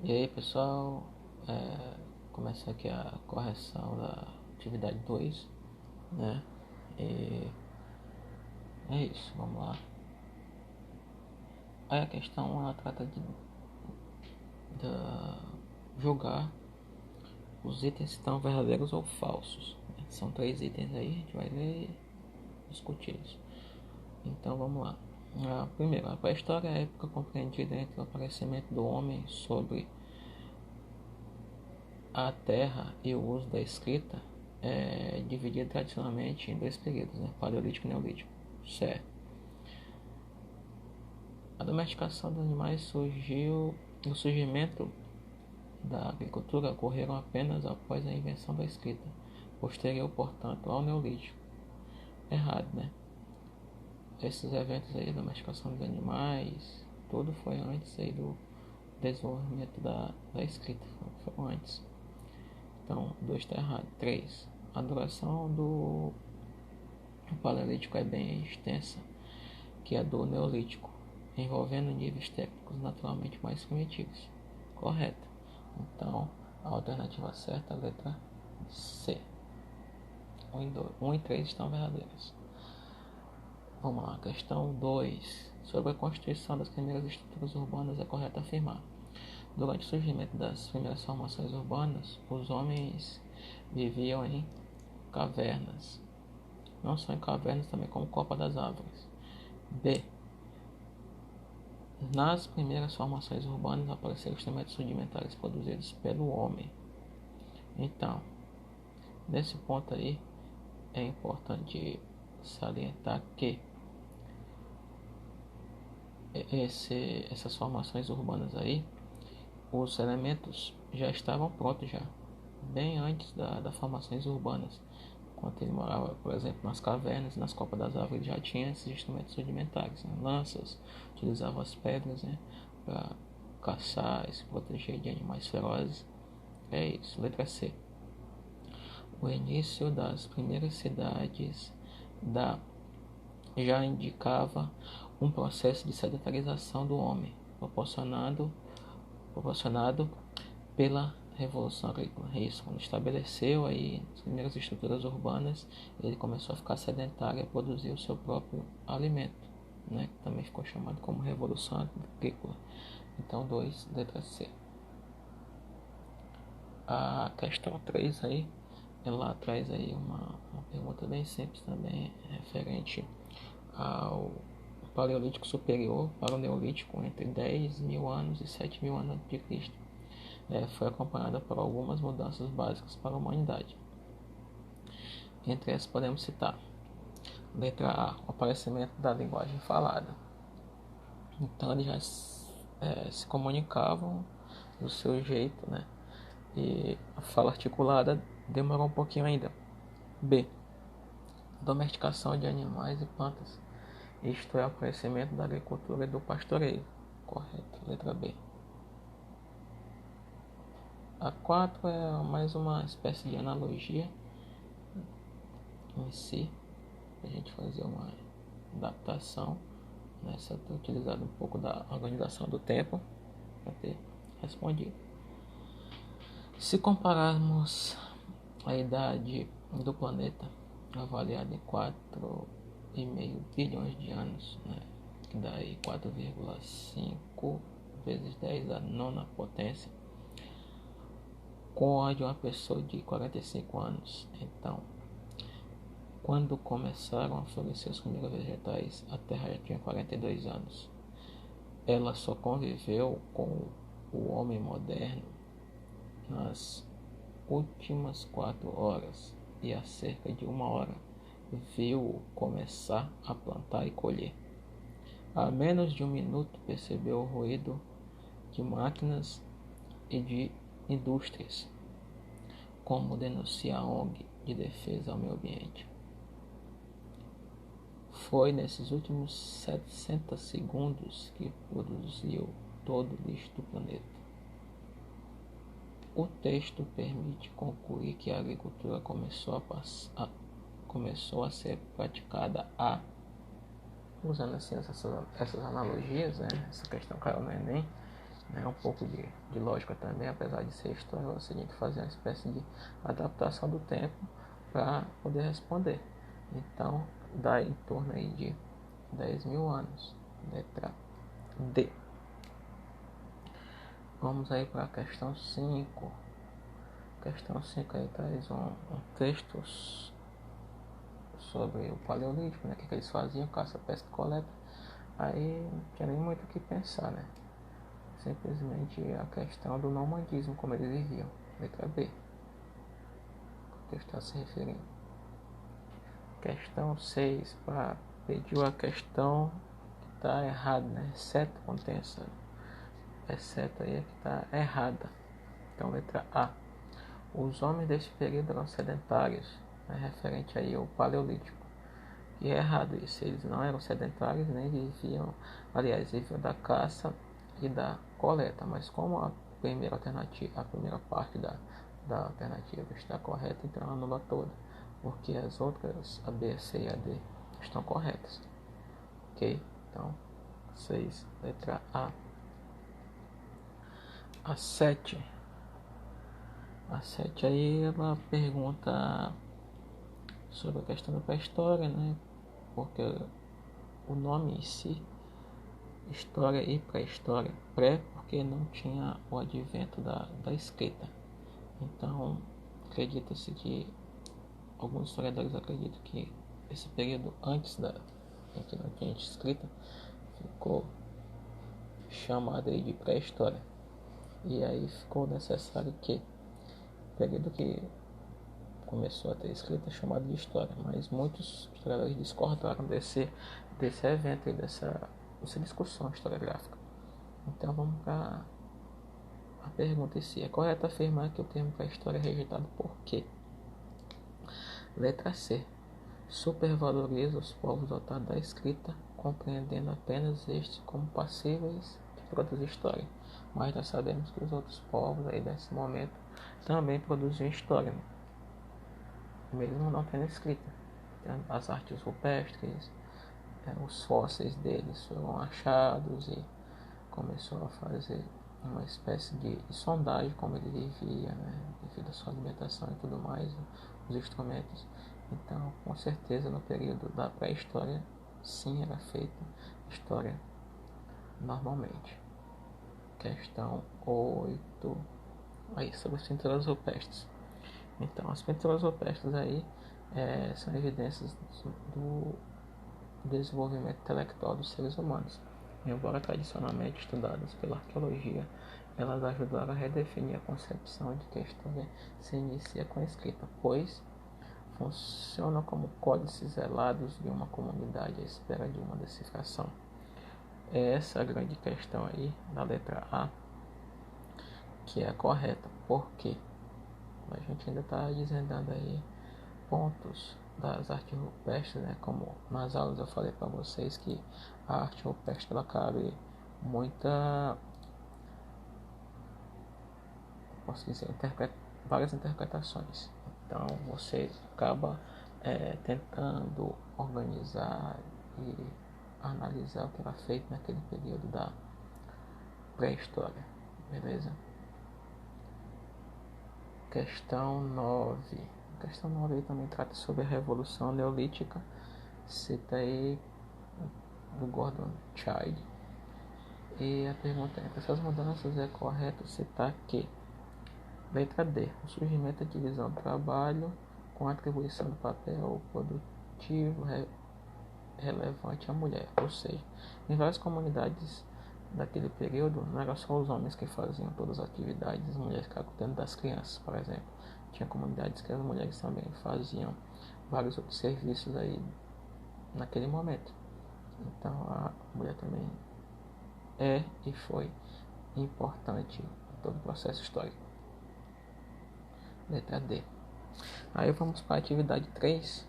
E aí pessoal, começa aqui a correção da atividade 2, né? E é isso, vamos lá. Aí a questão ela trata de julgar os itens estão verdadeiros ou falsos, né? São 3 itens aí, a gente vai ler e discutir isso. Então vamos lá. Primeiro, a pré-história é a época compreendida entre o aparecimento do homem sobre a terra e o uso da escrita é dividido tradicionalmente em 2 períodos, né? Paleolítico e Neolítico. Certo. A domesticação dos animais surgiu. O surgimento da agricultura ocorreram apenas após a invenção da escrita, posterior, portanto, ao Neolítico. Errado, né? Esses eventos aí, domesticação dos animais, tudo foi antes aí do desenvolvimento da escrita, foi antes. Então, 2 está errado. 3. A duração do Paleolítico é bem extensa, que é do Neolítico, envolvendo níveis técnicos naturalmente mais primitivos. Correto. Então, a alternativa certa é a letra C. 1 e 3 estão verdadeiras. Vamos lá, questão 2. Sobre a constituição das primeiras estruturas urbanas, é correto afirmar: durante o surgimento das primeiras formações urbanas, os homens viviam em cavernas. Não só em cavernas, também como copa das árvores. B. Nas primeiras formações urbanas apareceram instrumentos rudimentares produzidos pelo homem. Então, nesse ponto aí, é importante salientar que essas formações urbanas aí, os elementos já estavam prontos já, bem antes das formações urbanas. Enquanto ele morava, por exemplo, nas cavernas, nas copas das árvores, já tinha esses instrumentos rudimentares, né? Lanças, utilizavam as pedras, né, para caçar e se proteger de animais ferozes. É isso, letra C. O início das primeiras cidades já indicava um processo de sedentarização do homem, proporcionado pela Revolução Agrícola. Isso, quando estabeleceu aí as primeiras estruturas urbanas, ele começou a ficar sedentário e a produzir o seu próprio alimento, né? Que também ficou chamado como Revolução Agrícola. Então, 2, letra C. A questão 3 aí, ela traz aí uma pergunta bem simples também, referente ao Paleolítico Superior para o Neolítico entre 10 mil anos e 7 mil anos de Cristo. Foi acompanhada por algumas mudanças básicas para a humanidade. Entre essas podemos citar: letra A, o aparecimento da linguagem falada. Então eles já se comunicavam do seu jeito, né? E a fala articulada demorou um pouquinho ainda. B, domesticação de animais e plantas. Isto é, o aparecimento da agricultura e do pastoreio. Correto, letra B. A 4 é mais uma espécie de analogia em si, a gente fazer uma adaptação, nessa ter utilizado um pouco da organização do tempo para ter respondido. Se compararmos a idade do planeta, avaliada em 4,5 bilhões de anos, né, que dá aí 4,5 vezes 10 a nona potência, com a de uma pessoa de 45 anos. Então, quando começaram a florescer os primeiros vegetais, a Terra já tinha 42 anos. Ela só conviveu com o homem moderno nas últimas 4 horas e há cerca de 1 hora viu começar a plantar e colher. Há menos de 1 minuto percebeu o ruído de máquinas e de indústrias, como denuncia a ONG de defesa ao meio ambiente. Foi nesses últimos 700 segundos que produziu todo o lixo do planeta. O texto permite concluir que a agricultura começou a ser praticada usando assim essas analogias, né? Essa questão caiu no Enem, né? Um pouco de lógica também, apesar de ser história, você tem que fazer uma espécie de adaptação do tempo para poder responder. Então, dá em torno aí de 10.000 anos. Letra D. Vamos aí para a questão 5. Questão 5 aí traz um texto sobre o Paleolítico, né? O que eles faziam, caça, pesca e coleta. Aí não tinha nem muito o que pensar, né? Simplesmente a questão do nomadismo, como eles viviam. Letra B. O que está se referindo. Questão 6. Pediu a questão que está errada, né? Exceto quando tem essa exceto aí é que está errada. Então, letra A. Os homens deste período eram sedentários, né? Referente aí ao Paleolítico. E é errado isso, eles não eram sedentários, nem viviam, aliás, viviam da caça e da coleta, mas como a primeira alternativa, a primeira parte da alternativa está correta, então ela anula toda, porque as outras, a B, a C e a D, estão corretas. Ok? Então, 6, letra A. A 7. A 7 aí ela pergunta sobre a questão da pré-história, né? Porque o nome em si, história e pré-história, pré porque não tinha o advento da escrita. Então, acredita-se que alguns historiadores acreditam que esse período antes em que não tinha escrita ficou chamado aí de pré-história. E aí ficou necessário que o período que começou a ter escrita chamado de história, mas muitos historiadores discordaram desse evento e dessa discussão historiográfica. Então vamos para a pergunta em si. É correto afirmar que o termo pré-história é rejeitado por quê? Letra C. Supervaloriza os povos dotados da escrita, compreendendo apenas estes como passíveis de produzir história. Mas nós sabemos que os outros povos aí desse momento também produziam história, né? Mesmo não tendo escrita. As artes rupestres, os fósseis deles foram achados e começou a fazer uma espécie de sondagem como ele vivia, né, devido à sua alimentação e tudo mais, os instrumentos. Então, com certeza, no período da pré-história, sim, era feita história normalmente. Questão 8. Aí, sobre as pinturas rupestres. Então, as pinturas rupestres aí são evidências do desenvolvimento intelectual dos seres humanos. Embora tradicionalmente estudadas pela arqueologia, elas ajudaram a redefinir a concepção de que a história se inicia com a escrita, pois funcionam como códices zelados de uma comunidade à espera de uma decifração. É essa a grande questão aí da letra A, que é a correta. Por quê? A gente ainda está desvendando aí pontos das artes rupestres, né? Como nas aulas eu falei para vocês que a arte rupestre ela cabe muita, posso dizer, várias interpretações. Então você acaba tentando organizar e analisar o que era feito naquele período da pré-história, beleza? Questão 9. A questão 9 aí também trata sobre a Revolução Neolítica. Cita aí do Gordon Childe. E a pergunta é: entre essas mudanças é correto citar que, letra D, o surgimento da divisão do trabalho com a atribuição do papel produtivo relevante à mulher, ou seja, em várias comunidades daquele período não eram só os homens que faziam todas as atividades, as mulheres ficavam cuidando das crianças, por exemplo. Tinha comunidades que as mulheres também faziam vários outros serviços aí naquele momento. Então a mulher também é e foi importante em todo o processo histórico. Letra D. Aí vamos para a atividade 3.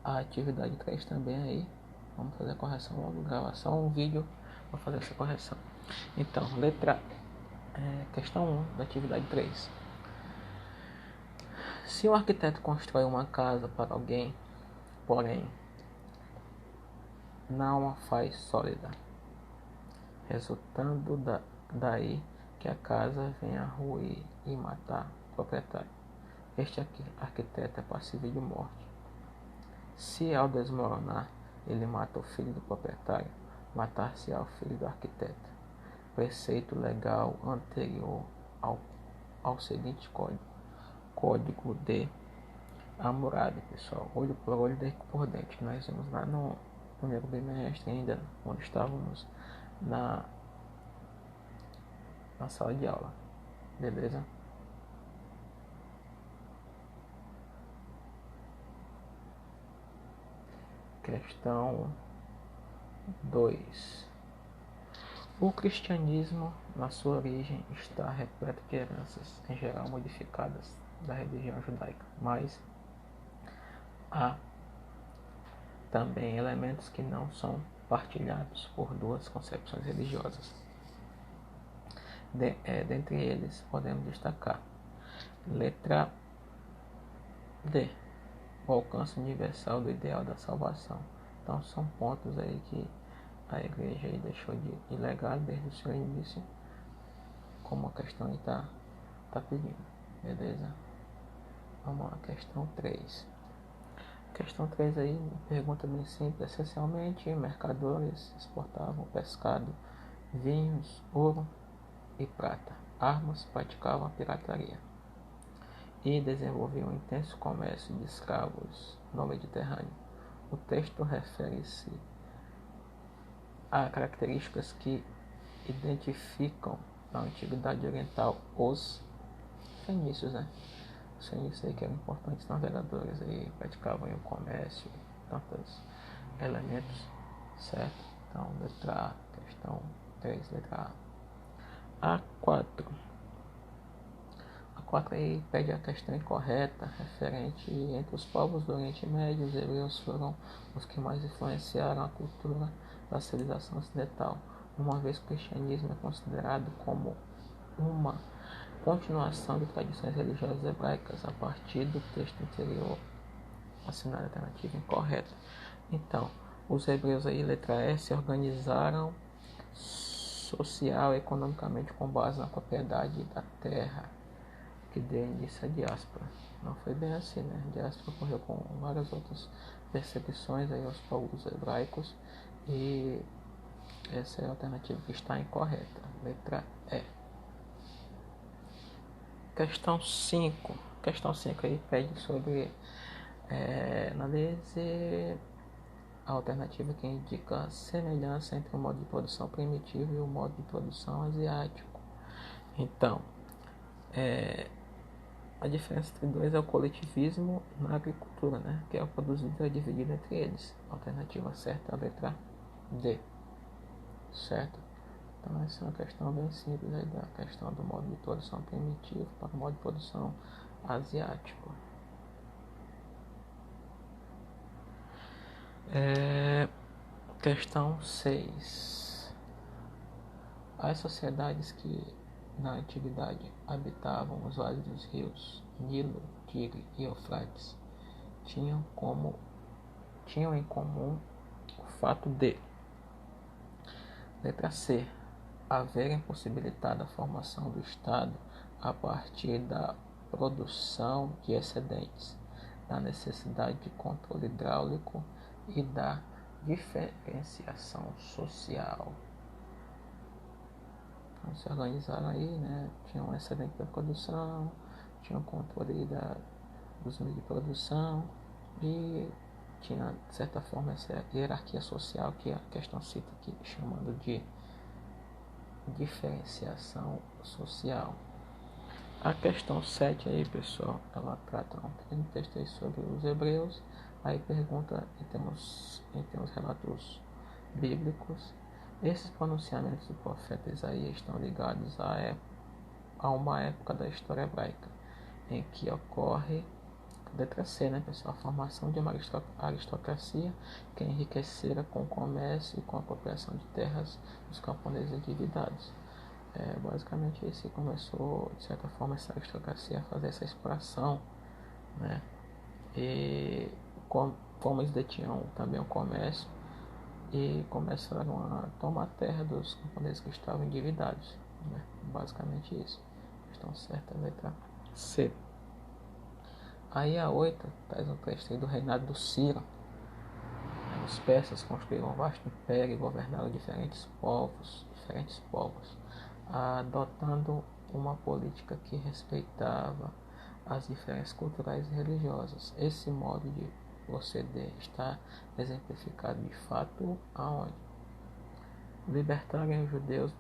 A atividade 3 também aí. Vamos fazer a correção logo. Gravação, um vídeo. Vou fazer essa correção. Então, questão 1 da atividade 3. Se o arquiteto constrói uma casa para alguém, porém não a faz sólida, resultando daí que a casa venha a ruir e matar o proprietário. Este arquiteto é passível de morte. Se ao desmoronar ele mata o filho do proprietário, matar-se-á o filho do arquiteto. Preceito legal anterior ao seguinte código. Código de Hammurabi, pessoal. Olho por olho, dente por dente. Que nós vimos lá no primeiro bimestre ainda, onde estávamos na sala de aula. Beleza? Questão 2. O cristianismo, na sua origem, está repleto de heranças, em geral modificadas, da religião judaica, mas há também elementos que não são partilhados por duas concepções religiosas. Dentre eles, podemos destacar: letra D, o alcance universal do ideal da salvação. Então, são pontos aí que a igreja aí deixou de legado desde o seu início, como a questão aí está pedindo. Beleza? Vamos lá, questão 3. Questão 3 aí, pergunta bem simples. Essencialmente, mercadores exportavam pescado, vinhos, ouro e prata. Armas, praticavam a pirataria e desenvolviam um intenso comércio de escravos no Mediterrâneo. O texto refere-se a características que identificam na Antiguidade Oriental os fenícios, né? Os fenícios aí que eram importantes navegadores aí, praticavam o comércio, tantos elementos, certo? Então, letra A, questão 3, letra A. A4. A4 aí pede a questão incorreta, referente entre os povos do Oriente Médio. Os hebreus foram os que mais influenciaram a cultura da civilização ocidental, uma vez que o cristianismo é considerado como uma continuação de tradições religiosas hebraicas a partir do texto anterior. Assinada a alternativa incorreta. Então, os hebreus aí, letra S, se organizaram social e economicamente com base na propriedade da terra, que deu início à diáspora. Não foi bem assim, né? A diáspora ocorreu com várias outras percepções aí aos povos hebraicos, e essa é a alternativa que está incorreta, letra E. Questão 5. Questão 5 aí pede sobre análise a alternativa que indica a semelhança entre o modo de produção primitivo e o modo de produção asiático. Então, a diferença entre dois é o coletivismo na agricultura, né? Que é o produzido e é dividido entre eles. A alternativa certa é a letra D. Certo? Então, essa é uma questão bem simples aí da questão do modo de produção primitivo para o modo de produção asiático. Questão 6. As sociedades que na antiguidade habitavam os vales dos rios Nilo, Tigre e Eufrates tinham em comum o fato de: letra C, haverem possibilitado a formação do Estado a partir da produção de excedentes, da necessidade de controle hidráulico e da diferenciação social. Então, se organizaram aí, né? Tinham um excedente da produção, tinham controle dos meios de produção e tinha, de certa forma, essa hierarquia social que a questão cita aqui, chamando de diferenciação social. A questão 7 aí, pessoal, ela trata um pequeno texto aí sobre os hebreus. Aí pergunta, e temos relatos bíblicos: esses pronunciamentos do profeta Isaías estão ligados a uma época da história hebraica em que ocorre, letra C, né, pessoal, a formação de uma aristocracia que enriquecera com o comércio e com a apropriação de terras dos camponeses endividados. Basicamente isso começou, de certa forma, essa aristocracia a fazer essa exploração, né? E como eles detinham também o comércio, e começaram a tomar terra dos camponeses que estavam endividados, né? Basicamente isso. Estão certa, letra C. Aí a 8 traz um trecho do reinado do Ciro. Os persas construíram um vasto império e governaram diferentes povos, adotando uma política que respeitava as diferenças culturais e religiosas. Esse modo de proceder está exemplificado de fato aonde? Libertarem os judeus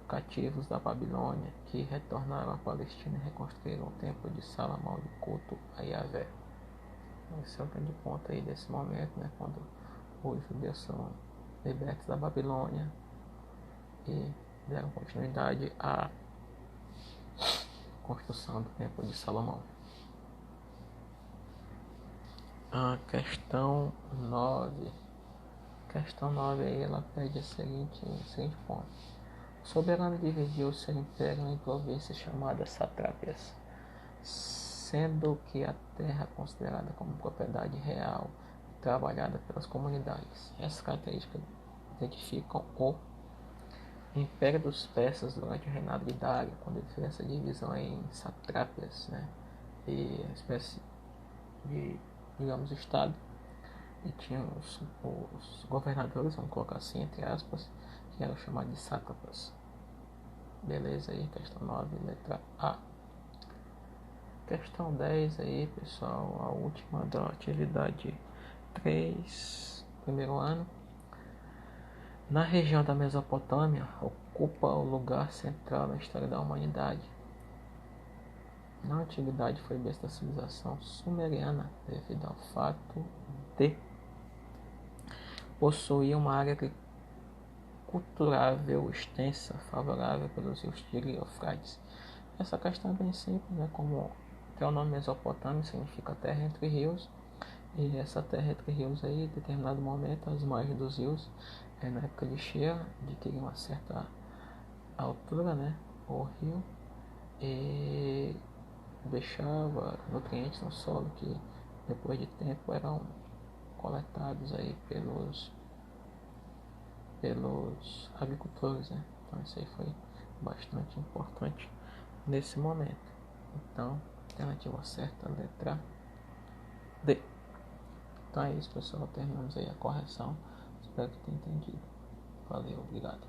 cativos da Babilônia, que retornaram à Palestina e reconstruíram o templo de Salomão de culto a Yahvé. Esse é o grande ponto aí desse momento, né, quando os judeus são libertos da Babilônia e deram continuidade à construção do templo de Salomão. A questão 9. Questão 9 aí, ela pede o seguinte ponto. O soberano dividiu seu império em províncias chamadas satrápias, sendo que a terra é considerada como propriedade real e trabalhada pelas comunidades. Essas características identificam o Império dos Persas durante o reinado de Dário, quando ele fez essa divisão em satrápias, né? E a espécie de, digamos, estado. E tinha os governadores, vamos colocar assim, entre aspas, que eram chamados de sátrapas. Beleza aí, questão 9, letra A. Questão 10 aí, pessoal, a última da atividade 3, primeiro ano. Na região da Mesopotâmia, ocupa o lugar central na história da humanidade. Na antiguidade foi berço da civilização sumeriana, devido ao fato de possuir uma área culturável extensa, favorável pelos rios Tigre e Eufrates. Essa questão é bem simples, né? Como até o nome Mesopotâmia significa terra entre rios, e essa terra entre rios aí, em determinado momento, as margens dos rios, na época de cheia, adquiriam uma certa altura, né? O rio, e deixava nutrientes no solo que depois de tempo eram coletados aí pelos agricultores, né? Então isso aí foi bastante importante nesse momento. Então, alternativa certa, letra D. Então é isso, pessoal. Terminamos aí a correção. Espero que tenham entendido. Valeu, obrigado.